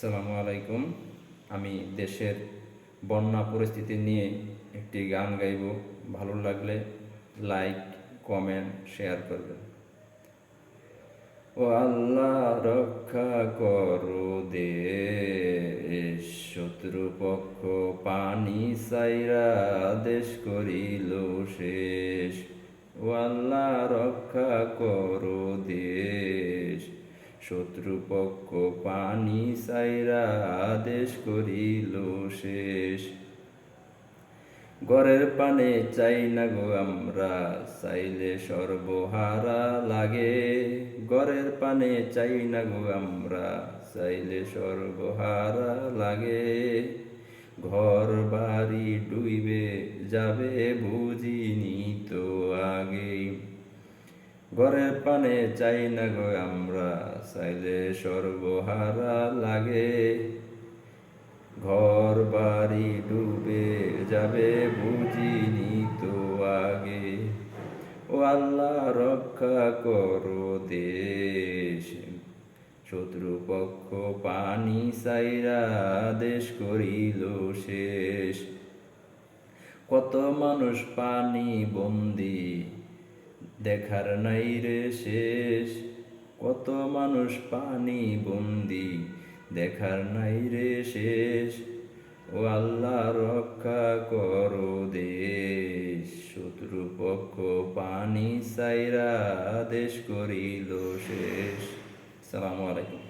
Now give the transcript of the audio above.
আসসালামু আলাইকুম। আমি দেশের বন্যা পরিস্থিতি নিয়ে একটি গান গাইব। ভালো লাগলে লাইক, কমেন্ট, শেয়ার করবেন। ও আল্লাহ, রক্ষা করো দেশ, শত্রুপক্ষ পানি সাইরা দেশ করিল শেষ। ও আল্লাহ, রক্ষা করো দেশ, শত্রুপক্ষ পানি সাইরা দেশ করিল শেষ। ঘরের পানে চাই না গো আমরা, চাইলে সর্বহারা লাগে। ঘরের পানে চাই না গো আমরা, চাইলে সর্বহারা লাগে। ঘর বাড়ি ডুইবে যাবে বুঝিনি তো আগে। ঘরের পানে চাই না গো আমরা, চাইলে সর্বহারা লাগে। ঘর বাড়ি ডুবে যাবে বুঝিনি তো আগে। ও আল্লাহ, রক্ষা করো দেশ, শত্রুপক্ষ পানি সাইরা দেশ করিল শেষ। কত মানুষ পানি বন্দি, দেখার নাই রে শেষ। কত মানুষ পানি বন্দি, দেখার নাই রে শেষ। ও আল্লাহ, রক্ষা করো দেশ, শত্রুপক্ষ পানি সাইরা দেশ করিল শেষ। আসসালামু আলাইকুম।